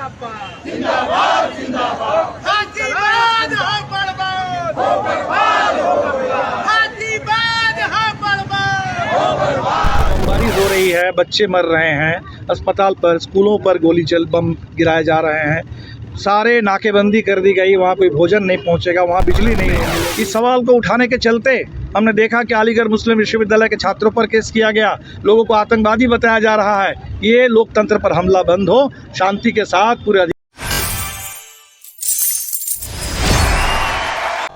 जिंदाबाद जिंदाबाद जिंदाबाद हाथीबाद हो बर्बाद हो बर्बाद हो बर्बाद हाथीबाद हो बर्बाद हो बर्बाद। बारिश हो रही है, बच्चे मर रहे हैं, अस्पताल पर स्कूलों पर गोली चल बम गिराए जा रहे हैं, सारे नाकेबंदी कर दी गई, वहाँ कोई भोजन नहीं पहुँचेगा, वहाँ बिजली नहीं है। इस सवाल को उठाने के चलते हमने देखा कि अलीगढ़ मुस्लिम विश्वविद्यालय के छात्रों पर केस किया गया, लोगों को आतंकवादी बताया जा रहा है। ये लोकतंत्र पर हमला बंद हो, शांति के साथ पूरे।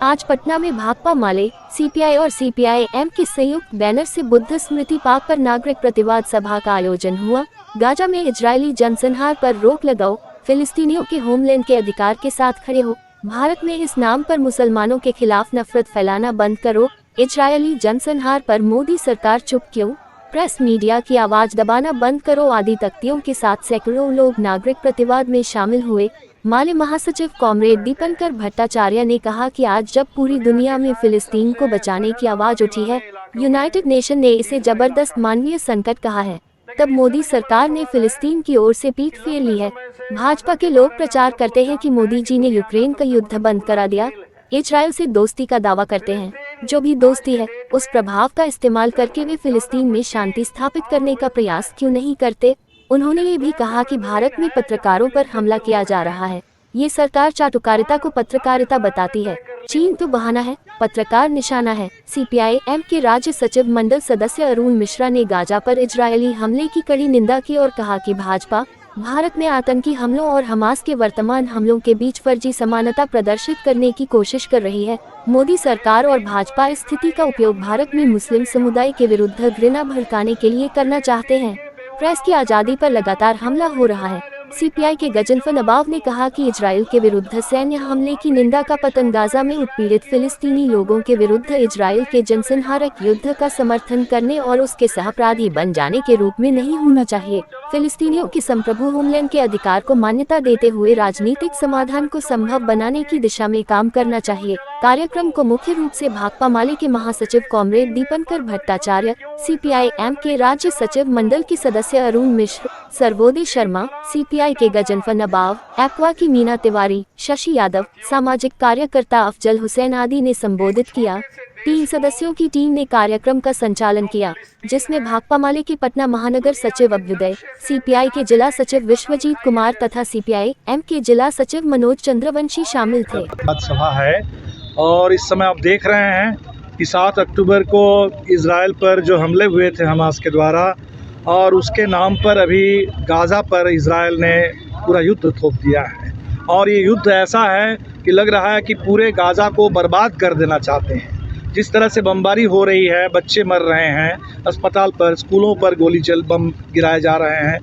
आज पटना में भाकपा माले, सीपीआई और सीपीआई-एम के संयुक्त बैनर से बुद्ध स्मृति पार्क पर नागरिक प्रतिवाद सभा का आयोजन हुआ। गाजा में इजरायली जनसंहार पर रोक लगाओ, फिलिस्तीनियों के होमलैंड के अधिकार के साथ खड़े हो, भारत में इस नाम पर मुसलमानों के खिलाफ नफरत फैलाना बंद करो, इजरायली जनसंहार पर मोदी सरकार चुप क्यों, प्रेस मीडिया की आवाज दबाना बंद करो आदि तख्तियों के साथ सैकड़ों लोग नागरिक प्रतिवाद में शामिल हुए। माले महासचिव कॉमरेड दीपंकर भट्टाचार्य ने कहा कि आज जब पूरी दुनिया में फिलिस्तीन को बचाने की आवाज उठी है, यूनाइटेड नेशन ने इसे जबरदस्त मानवीय संकट कहा है, तब मोदी सरकार ने फिलिस्तीन की ओर से पीठ फेर ली है। भाजपा के लोग प्रचार करते हैं कि मोदी जी ने यूक्रेन का युद्ध बंद करा दिया, इजराइल से दोस्ती का दावा करते हैं। जो भी दोस्ती है, उस प्रभाव का इस्तेमाल करके वे फिलिस्तीन में शांति स्थापित करने का प्रयास क्यों नहीं करते। उन्होंने ये भी कहा कि भारत में पत्रकारों पर हमला किया जा रहा है, ये सरकार चाटुकारिता को पत्रकारिता बताती है, चीन तो बहाना है, पत्रकार निशाना है। सीपीआई-एम के राज्य सचिव मंडल सदस्य अरुण मिश्रा ने गाजा पर इजरायली हमले की कड़ी निंदा की और कहा कि भाजपा भारत में आतंकी हमलों और हमास के वर्तमान हमलों के बीच फर्जी समानता प्रदर्शित करने की कोशिश कर रही है। मोदी सरकार और भाजपा इस स्थिति का उपयोग भारत में मुस्लिम समुदाय के विरुद्ध घृणा भड़काने के लिए करना चाहते हैं। प्रेस की आज़ादी पर लगातार हमला हो रहा है। सीपीआई के गजनफर नवाब ने कहा कि इजराइल के विरुद्ध सैन्य हमले की निंदा का पतन गाजा में उत्पीड़ित फिलिस्तीनी लोगों के विरुद्ध इजराइल के जनसंहारक युद्ध का समर्थन करने और उसके सहअपराधी बन जाने के रूप में नहीं होना चाहिए। फिलिस्तीनियों के संप्रभु होमलैंड के अधिकार को मान्यता देते हुए राजनीतिक समाधान को संभव बनाने की दिशा में काम करना चाहिए। कार्यक्रम को मुख्य रूप से भाकपा माले के महासचिव कॉमरेड दीपंकर भट्टाचार्य, सीपीआई-एम के राज्य सचिव मंडल के सदस्य अरुण मिश्र, सर्वोदय शर्मा, सीपीआई के गजनफर नवाब, एक्वा की मीना तिवारी, शशि यादव, सामाजिक कार्यकर्ता अफजल हुसैन आदि ने संबोधित किया। 3 सदस्यों की टीम ने कार्यक्रम का संचालन किया, जिसमें भाकपा माले के पटना महानगर सचिव अभ्युदय, सीपीआई के जिला सचिव विश्वजीत कुमार तथा सीपीआई-एम के जिला सचिव मनोज चंद्रवंशी शामिल थे। सभा है और इस समय आप देख रहे हैं कि 7 अक्टूबर को इजराइल पर जो हमले हुए थे हमास के द्वारा, और उसके नाम पर अभी गाज़ा पर इजराइल ने पूरा युद्ध थोप दिया है। और ये युद्ध ऐसा है कि लग रहा है कि पूरे गाज़ा को बर्बाद कर देना चाहते हैं। जिस तरह से बमबारी हो रही है, बच्चे मर रहे हैं, अस्पताल पर स्कूलों पर गोली चल बम गिराए जा रहे हैं,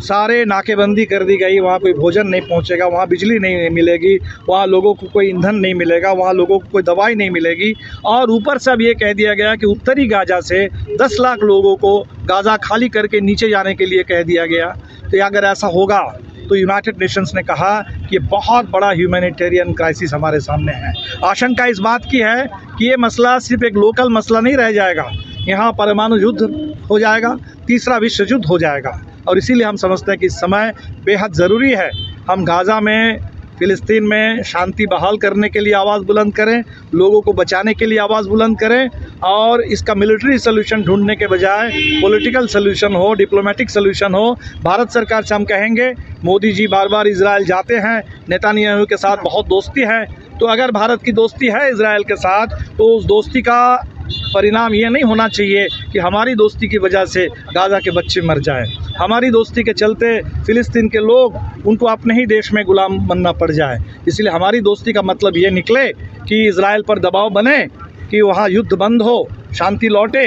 सारे नाकेबंदी कर दी गई, वहाँ कोई भोजन नहीं पहुँचेगा, वहाँ बिजली नहीं मिलेगी, वहाँ लोगों को कोई ईंधन नहीं मिलेगा, वहाँ लोगों को कोई दवाई नहीं मिलेगी। और ऊपर से अब ये कह दिया गया कि उत्तरी गाज़ा से 10 लाख लोगों को गाज़ा खाली करके नीचे जाने के लिए कह दिया गया। तो अगर ऐसा होगा तो यूनाइटेड नेशंस ने कहा कि ये बहुत बड़ा ह्यूमैनिटेरियन क्राइसिस हमारे सामने है। आशंका इस बात की है कि ये मसला सिर्फ एक लोकल मसला नहीं रह जाएगा, यहाँ परमाणु युद्ध हो जाएगा, तीसरा विश्व युद्ध हो जाएगा। और इसीलिए हम समझते हैं कि इस समय बेहद ज़रूरी है हम गाज़ा में, फ़िलिस्तीन में शांति बहाल करने के लिए आवाज़ बुलंद करें, लोगों को बचाने के लिए आवाज़ बुलंद करें, और इसका मिलिट्री सॉल्यूशन ढूंढने के बजाय पॉलिटिकल सॉल्यूशन हो, डिप्लोमेटिक सॉल्यूशन हो। भारत सरकार से हम कहेंगे, मोदी जी बार बार इजराइल जाते हैं, नेतान्याहू के साथ बहुत दोस्ती है, तो अगर भारत की दोस्ती है इजराइल के साथ, तो उस दोस्ती का परिणाम ये नहीं होना चाहिए कि हमारी दोस्ती की वजह से गाज़ा के बच्चे मर जाएं, हमारी दोस्ती के चलते फ़िलिस्तीन के लोग उनको अपने ही देश में गुलाम बनना पड़ जाए। इसलिए हमारी दोस्ती का मतलब ये निकले कि इजराइल पर दबाव बने कि वहाँ युद्ध बंद हो, शांति लौटे।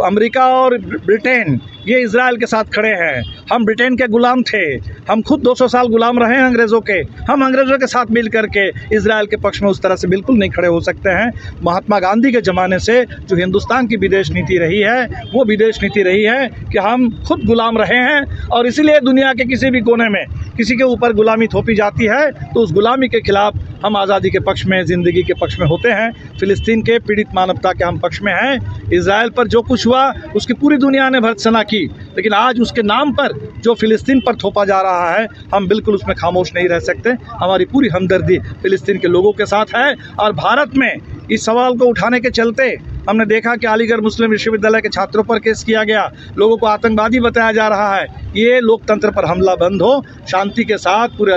अमेरिका और ब्रिटेन ये इजराइल के साथ खड़े हैं। हम ब्रिटेन के गुलाम थे, हम खुद 200 साल गुलाम रहे हैं अंग्रेज़ों के। हम अंग्रेज़ों के साथ मिल करके इजराइल के पक्ष में उस तरह से बिल्कुल नहीं खड़े हो सकते हैं। महात्मा गांधी के ज़माने से जो हिंदुस्तान की विदेश नीति रही है, वो विदेश नीति रही है कि हम खुद गुलाम रहे हैं, और इसीलिए दुनिया के किसी भी कोने में किसी के ऊपर गुलामी थोपी जाती है तो उस गुलामी के खिलाफ हम आज़ादी के पक्ष में, ज़िंदगी के पक्ष में होते हैं। फ़िलिस्तीन के पीड़ित मानवता के हम पक्ष में हैं। इजराइल पर जो कुछ हुआ उसकी पूरी दुनिया ने भर्त्सना की, लेकिन आज उसके नाम पर जो फ़िलिस्तीन पर थोपा जा रहा है, हम बिल्कुल उसमें खामोश नहीं रह सकते। हमारी पूरी हमदर्दी फ़िलिस्तीन के लोगों के साथ है। और भारत में इस सवाल को उठाने के चलते हमने देखा कि अलीगढ़ मुस्लिम विश्वविद्यालय के छात्रों पर केस किया गया, लोगों को आतंकवादी बताया जा रहा है। ये लोकतंत्र पर हमला बंद हो, शांति के साथ पूरे